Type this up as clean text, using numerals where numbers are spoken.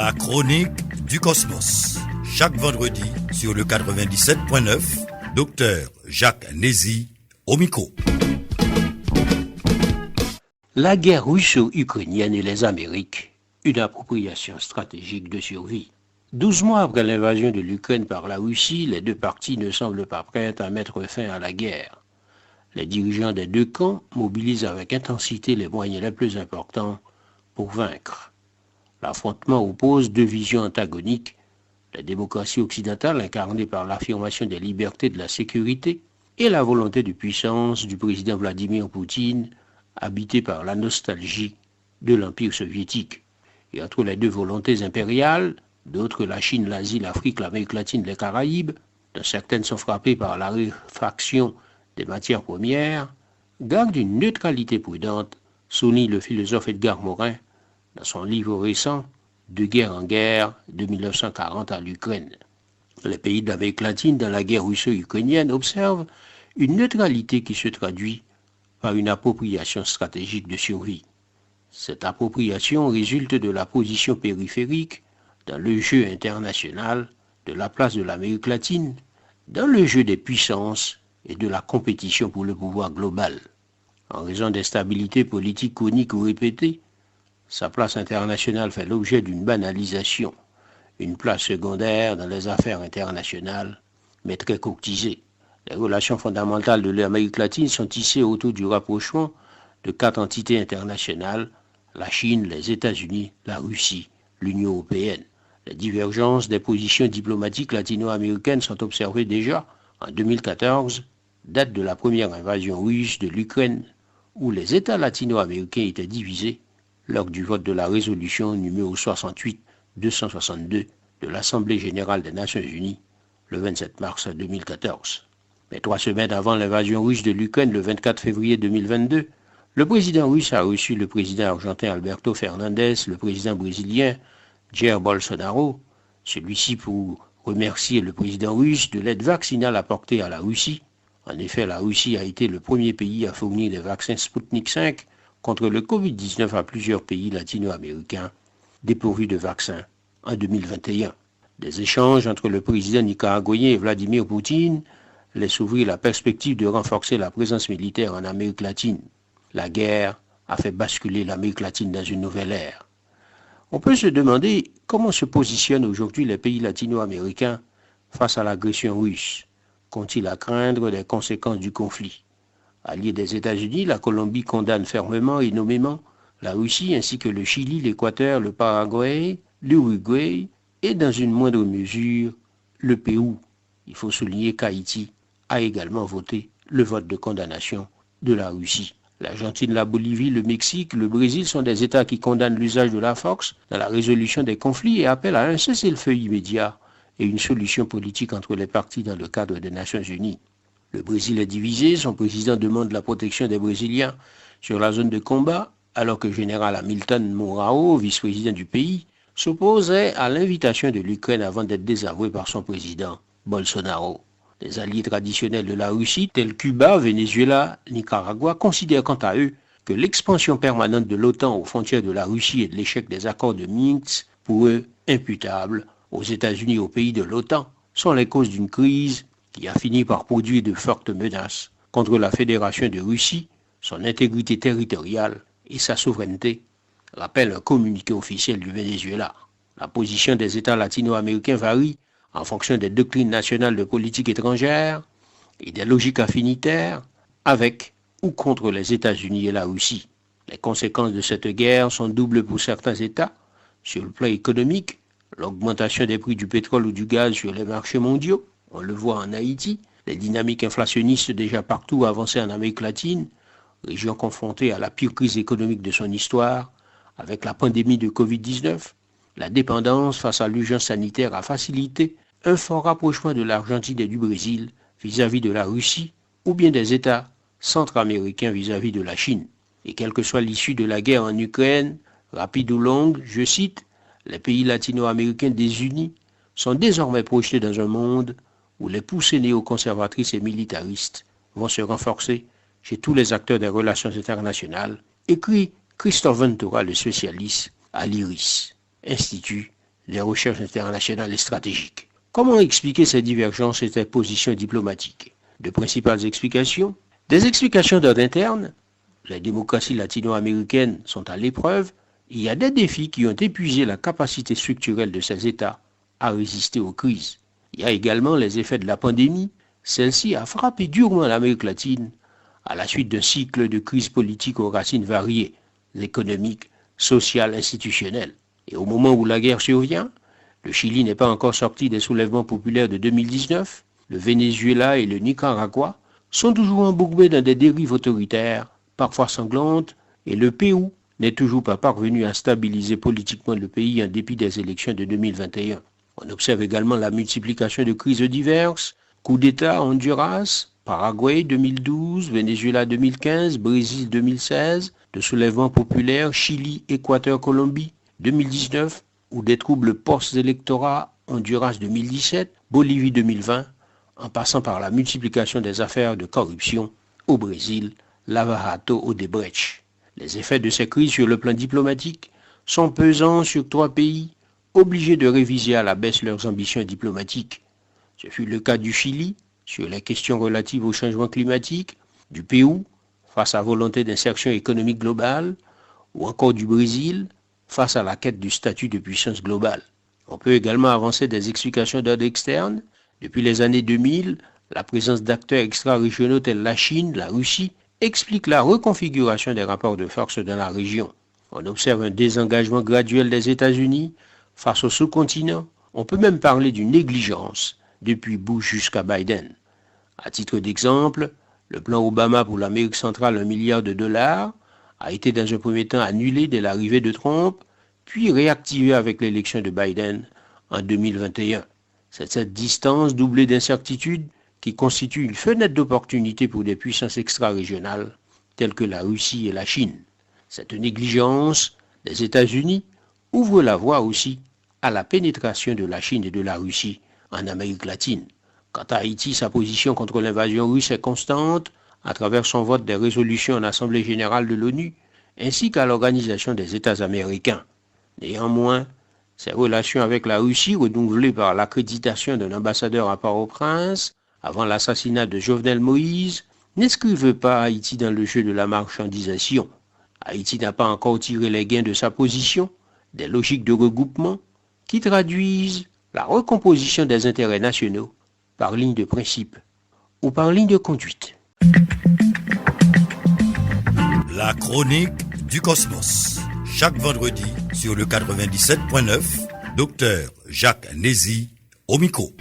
La chronique du cosmos. Chaque vendredi sur le 97.9, Dr Jacques Nézy au micro. La guerre russo-ukrainienne et les Amériques, une appropriation stratégique de survie. 12 mois après l'invasion de l'Ukraine par la Russie, les deux parties ne semblent pas prêtes à mettre fin à la guerre. Les dirigeants des deux camps mobilisent avec intensité les moyens les plus importants pour vaincre. L'affrontement oppose deux visions antagoniques, la démocratie occidentale incarnée par l'affirmation des libertés et de la sécurité et la volonté de puissance du président Vladimir Poutine, habité par la nostalgie de l'Empire soviétique. Et entre les deux volontés impériales, d'autres la Chine, l'Asie, l'Afrique, l'Amérique latine, les Caraïbes, dont certaines sont frappées par la raréfaction des matières premières, gardent une neutralité prudente, souligne le philosophe Edgar Morin dans son livre récent « De guerre en guerre » de 1940 à l'Ukraine. Les pays de l'Amérique latine dans la guerre russo-ukrainienne observent une neutralité qui se traduit par une appropriation stratégique de survie. Cette appropriation résulte de la position périphérique dans le jeu international de la place de l'Amérique latine, dans le jeu des puissances et de la compétition pour le pouvoir global. En raison d'instabilités politiques chroniques ou répétées, sa place internationale fait l'objet d'une banalisation, une place secondaire dans les affaires internationales, mais très courtisée. Les relations fondamentales de l'Amérique latine sont tissées autour du rapprochement de 4 entités internationales, la Chine, les États-Unis, la Russie, l'Union européenne. Les divergences des positions diplomatiques latino-américaines sont observées déjà en 2014, date de la première invasion russe de l'Ukraine, où les États latino-américains étaient divisés lors du vote de la résolution numéro 68-262 de l'Assemblée générale des Nations unies le 27 mars 2014. Mais 3 semaines avant l'invasion russe de l'Ukraine, le 24 février 2022, le président russe a reçu le président argentin Alberto Fernandez, le président brésilien Jair Bolsonaro, celui-ci pour remercier le président russe de l'aide vaccinale apportée à la Russie. En effet, la Russie a été le premier pays à fournir des vaccins Sputnik V contre le Covid-19 à plusieurs pays latino-américains dépourvus de vaccins en 2021. Des échanges entre le président nicaraguayen et Vladimir Poutine laissent ouvrir la perspective de renforcer la présence militaire en Amérique latine. La guerre a fait basculer l'Amérique latine dans une nouvelle ère. On peut se demander comment se positionnent aujourd'hui les pays latino-américains face à l'agression russe. Qu'ont-ils à craindre des conséquences du conflit? Alliés des États-Unis, la Colombie condamne fermement et nommément la Russie ainsi que le Chili, l'Équateur, le Paraguay, l'Uruguay et dans une moindre mesure le Pérou. Il faut souligner qu'Haïti a également voté le vote de condamnation de la Russie. L'Argentine, la Bolivie, le Mexique, le Brésil sont des États qui condamnent l'usage de la force dans la résolution des conflits et appellent à un cessez-le-feu immédiat et une solution politique entre les parties dans le cadre des Nations Unies. Le Brésil est divisé, son président demande la protection des Brésiliens sur la zone de combat, alors que le général Hamilton Mourão, vice-président du pays, s'opposait à l'invitation de l'Ukraine avant d'être désavoué par son président, Bolsonaro. Les alliés traditionnels de la Russie, tels Cuba, Venezuela, Nicaragua, considèrent quant à eux que l'expansion permanente de l'OTAN aux frontières de la Russie et de l'échec des accords de Minsk, pour eux imputables aux États-Unis et aux pays de l'OTAN, sont les causes d'une crise qui a fini par produire de fortes menaces contre la Fédération de Russie, son intégrité territoriale et sa souveraineté, rappelle un communiqué officiel du Venezuela. La position des États latino-américains varie en fonction des doctrines nationales de politique étrangère et des logiques affinitaires avec ou contre les États-Unis et la Russie. Les conséquences de cette guerre sont doubles pour certains États. Sur le plan économique, l'augmentation des prix du pétrole ou du gaz sur les marchés mondiaux, on le voit en Haïti, les dynamiques inflationnistes déjà partout avancées en Amérique latine, région confrontée à la pire crise économique de son histoire, avec la pandémie de Covid-19, la dépendance face à l'urgence sanitaire a facilité un fort rapprochement de l'Argentine et du Brésil vis-à-vis de la Russie, ou bien des États centra-américains vis-à-vis de la Chine. Et quelle que soit l'issue de la guerre en Ukraine, rapide ou longue, je cite, les pays latino-américains désunis sont désormais projetés dans un monde où les poussées néoconservatrices et militaristes vont se renforcer chez tous les acteurs des relations internationales, écrit Christophe Ventura, le socialiste, à l'IRIS, Institut des recherches internationales et stratégiques. Comment expliquer ces divergences et ces positions diplomatiques? De principales explications. Des explications d'ordre interne. Les démocraties latino-américaines sont à l'épreuve. Il y a des défis qui ont épuisé la capacité structurelle de ces États à résister aux crises. Il y a également les effets de la pandémie. Celle-ci a frappé durement l'Amérique latine à la suite d'un cycle de crises politiques aux racines variées, économiques, sociales, institutionnelles. Et au moment où la guerre survient, le Chili n'est pas encore sorti des soulèvements populaires de 2019, le Venezuela et le Nicaragua sont toujours embourbés dans des dérives autoritaires, parfois sanglantes, et le Pérou n'est toujours pas parvenu à stabiliser politiquement le pays en dépit des élections de 2021. On observe également la multiplication de crises diverses, coup d'État Honduras, Paraguay 2012, Venezuela 2015, Brésil 2016, de soulèvements populaires Chili, Équateur, Colombie 2019, ou des troubles post-électorats Honduras 2017, Bolivie 2020, en passant par la multiplication des affaires de corruption au Brésil, Lava Jato, Odebrecht. Les effets de ces crises sur le plan diplomatique sont pesants sur 3 pays, obligés de réviser à la baisse leurs ambitions diplomatiques. Ce fut le cas du Chili, sur les questions relatives au changement climatique, du Pérou, face à la volonté d'insertion économique globale, ou encore du Brésil, face à la quête du statut de puissance globale. On peut également avancer des explications d'ordre externe. Depuis les années 2000, la présence d'acteurs extra-régionaux tels la Chine, la Russie, explique la reconfiguration des rapports de force dans la région. On observe un désengagement graduel des États-Unis face au sous-continent. On peut même parler d'une négligence depuis Bush jusqu'à Biden. À titre d'exemple, le plan Obama pour l'Amérique centrale, $1 milliard, a été dans un premier temps annulé dès l'arrivée de Trump, puis réactivé avec l'élection de Biden en 2021. C'est cette distance doublée d'incertitude qui constitue une fenêtre d'opportunité pour des puissances extra-régionales telles que la Russie et la Chine. Cette négligence des États-Unis ouvre la voie aussi à la pénétration de la Chine et de la Russie en Amérique latine. Quant à Haïti, sa position contre l'invasion russe est constante à travers son vote des résolutions en Assemblée générale de l'ONU ainsi qu'à l'Organisation des États américains. Néanmoins, ses relations avec la Russie, renouvelées par l'accréditation d'un ambassadeur à Port-au-Prince avant l'assassinat de Jovenel Moïse, n'inscrivent pas Haïti dans le jeu de la marchandisation. Haïti n'a pas encore tiré les gains de sa position, des logiques de regroupement qui traduisent la recomposition des intérêts nationaux par ligne de principe ou par ligne de conduite. La chronique du cosmos. Chaque vendredi sur le 97.9, Dr Jacques Nézi au micro.